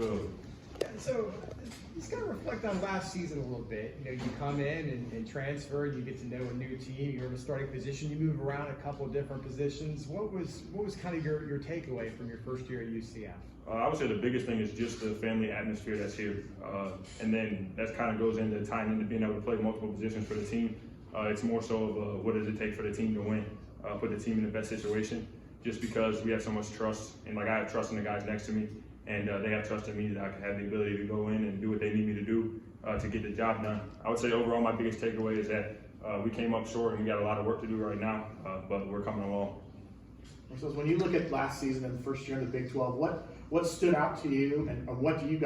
Yeah, so let's kind of reflect on last season a little bit. You know, you come in and transfer, and you get to know a new team. You're in a starting position. You move around a couple of different positions. What was kind of your takeaway from your first year at UCF? I would say the biggest thing is just the family atmosphere that's here. And then that kind of goes into tying into being able to play multiple positions for the team. It's more so of what does it take for the team to win, put the team in the best situation, just because we have so much trust. And like I have trust in the guys next to me, and they have trust in me that I can have the ability to go in and do what they need me to do to get the job done. I would say overall my biggest takeaway is that we came up short and we got a lot of work to do right now, but we're coming along. So when you look at last season and the first year in the Big 12, what stood out to you, and what do you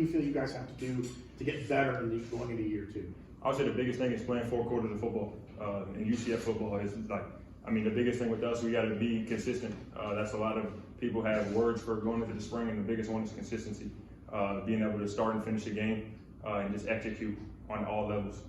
feel you guys have to do to get better going into year two? I would say the biggest thing is playing 4 quarters of football. And UCF football is like, I mean, the biggest thing with us, we got to be consistent. That's a lot of people have words for going into the spring, and the biggest one is consistency. Being able to start and finish a game and just execute on all levels.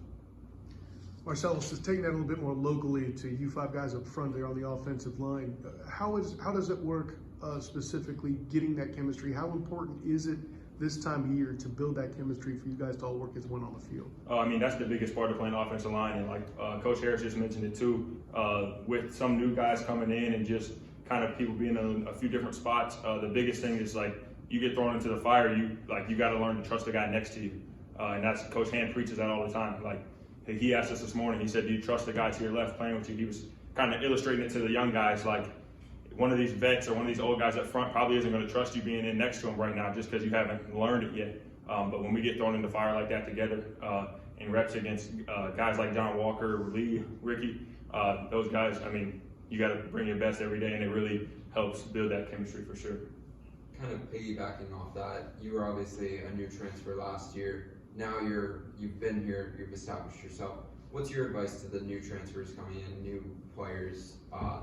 Marcellus, just taking that a little bit more locally to you 5 guys up front there on the offensive line. How does it work specifically getting that chemistry? How important is it this time of year to build that chemistry for you guys to all work as one on the field? I mean, that's the biggest part of playing offensive line, and like Coach Harris just mentioned it too. With some new guys coming in and just kind of people being in a few different spots, the biggest thing is like you get thrown into the fire, you got to learn to trust the guy next to you, and that's Coach Hand preaches that all the time. Like he asked us this morning, he said, "Do you trust the guy to your left playing with you?" He was kind of illustrating it to the young guys, like one of these vets or one of these old guys up front probably isn't going to trust you being in next to him right now just because you haven't learned it yet. But when we get thrown into fire like that together in reps against guys like John Walker, Lee, Ricky, those guys, I mean, you got to bring your best every day, and it really helps build that chemistry for sure. Kind of piggybacking off that, you were obviously a new transfer last year. Now you've been here, you've established yourself. What's your advice to the new transfers coming in, new players I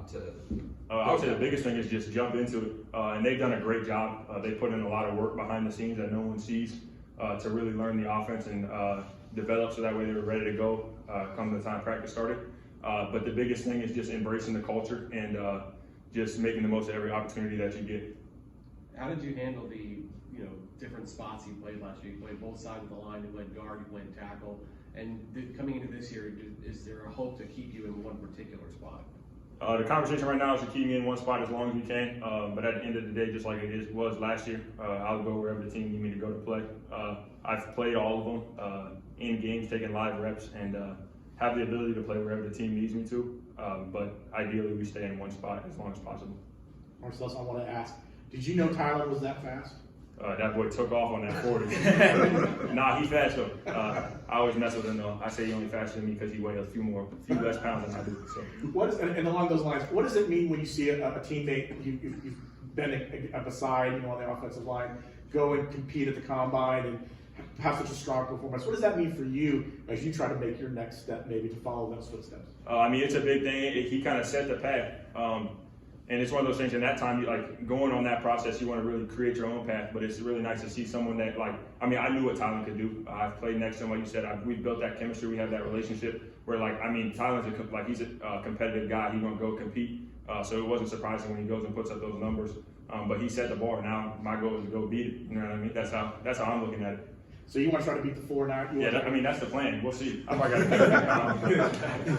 would say the biggest thing is just jump into it, and they've done a great job. They put in a lot of work behind the scenes that no one sees to really learn the offense and develop so that way they were ready to go come the time practice started. But the biggest thing is just embracing the culture and just making the most of every opportunity that you get. How did you handle the different spots you played last year? You played both sides of the line. You played guard, you played tackle. And coming into this year, is there a hope to keep you in one particular spot? The conversation right now is to keep me in one spot as long as we can. But at the end of the day, just like it was last year, I'll go wherever the team needs me to go to play. I've played all of them in games, taking live reps, and have the ability to play wherever the team needs me to. But ideally, we stay in one spot as long as possible. Marcellus, I want to ask, did you know Tyler was that fast? That boy took off on that 40. Nah, he's fast though. I always mess with him though. I say he only faster than me because he weighs a few less pounds than I do. So. And along those lines, what does it mean when you see a teammate you've been beside, on the offensive line, go and compete at the combine and have such a strong performance? What does that mean for you as you try to make your next step, maybe to follow those footsteps? I mean, it's a big thing. He kind of set the path. And it's one of those things in that time, going on that process, you want to really create your own path, but it's really nice to see someone that I knew what Tyler could do. I've played next to him, like you said, we've built that chemistry, we have that relationship where Tyler's he's a competitive guy, he's going to go compete. So it wasn't surprising when he goes and puts up those numbers. But he set the bar. Now my goal is to go beat it. You know what I mean? That's how I'm looking at it. So you want to try to beat the 4 now? Yeah, that's the plan. We'll see. I might got to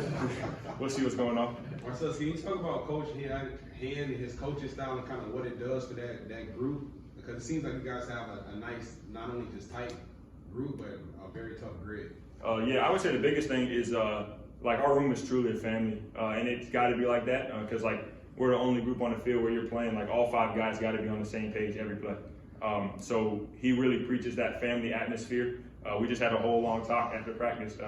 We'll see what's going on. Marcellus, can you talk about Coach Hand and his coaching style and kind of what it does for that group? Because it seems like you guys have a nice, not only just tight group, but a very tough grid. Yeah, I would say the biggest thing is our room is truly a family, and it's got to be like that because we're the only group on the field where you're playing. All 5 guys got to be on the same page every play. So he really preaches that family atmosphere. We just had a whole long talk after practice.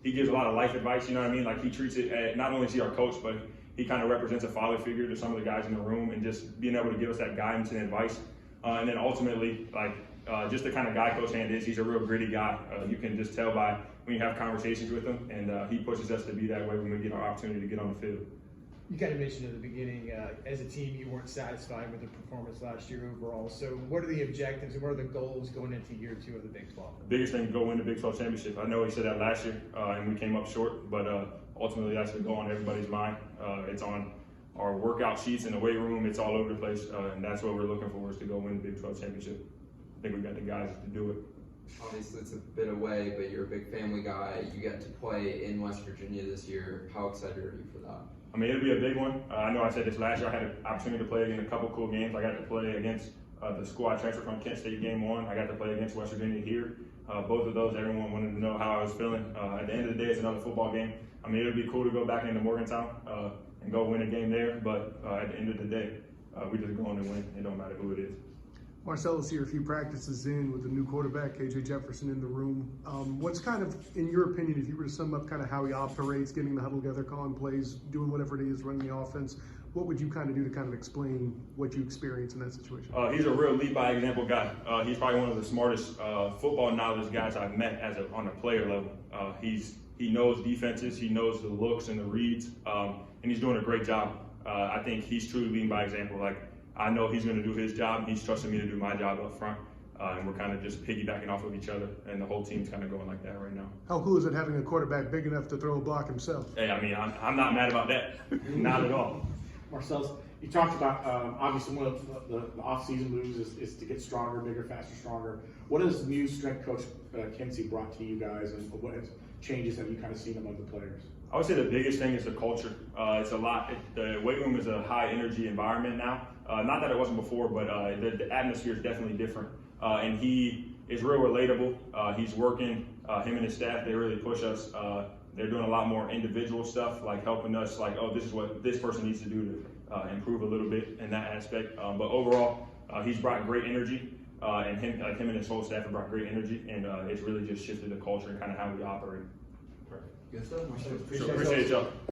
He gives a lot of life advice, you know what I mean? He treats it, not only is he our coach, but he kind of represents a father figure to some of the guys in the room and just being able to give us that guidance and advice. And then ultimately, just the kind of guy Coach Hand is, he's a real gritty guy. You can just tell by when you have conversations with him, and he pushes us to be that way when we get our opportunity to get on the field. You kind of mentioned at the beginning, as a team, you weren't satisfied with the performance last year overall. So what are the objectives and what are the goals going into year 2 of the Big 12? The biggest thing is go win the Big 12 championship. I know he said that last year, and we came up short, but ultimately that's the goal on everybody's mind. It's on our workout sheets in the weight room. It's all over the place, and that's what we're looking for, is to go win the Big 12 championship. I think we got the guys to do it. Obviously, it's a bit away, but you're a big family guy. You get to play in West Virginia this year. How excited are you for that? I mean, it'll be a big one. I know I said this last year. I had an opportunity to play in a couple cool games. I got to play against the school I transferred from, Kent State, game 1. I got to play against West Virginia here. Both of those, everyone wanted to know how I was feeling. At the end of the day, it's another football game. I mean, it'll be cool to go back into Morgantown and go win a game there. But at the end of the day, we just going to win. It don't matter who it is. Marcellus here a few practices in with the new quarterback, KJ Jefferson, in the room. What's kind of, in your opinion, if you were to sum up kind of how he operates, getting the huddle together, calling plays, doing whatever it is, running the offense, what would you kind of do to kind of explain what you experience in that situation? He's a real lead by example guy. He's probably one of the smartest football knowledge guys I've met on a player level. He knows defenses, he knows the looks and the reads, and he's doing a great job. I think he's truly leading by example. Like, I know he's going to do his job. He's trusting me to do my job up front, and we're kind of just piggybacking off of each other, and the whole team's kind of going like that right now. How cool is it having a quarterback big enough to throw a block himself? Hey, I mean, I'm not mad about that. Not at all. Marcellus, you talked about obviously one of the off-season moves is to get stronger, bigger, faster, stronger. What has new strength coach Kinsey brought to you guys, and what changes have you kind of seen among the players? I would say the biggest thing is the culture. It's a lot. The weight room is a high energy environment now. Not that it wasn't before, but the atmosphere is definitely different. And he is real relatable. He's working. Him and his staff, they really push us. They're doing a lot more individual stuff, like helping us, like, oh, this is what this person needs to do to improve a little bit in that aspect. But overall, he's brought great energy, and him and his whole staff have brought great energy, and it's really just shifted the culture and kind of how we operate. Good stuff, Marcellus. Appreciate y'all.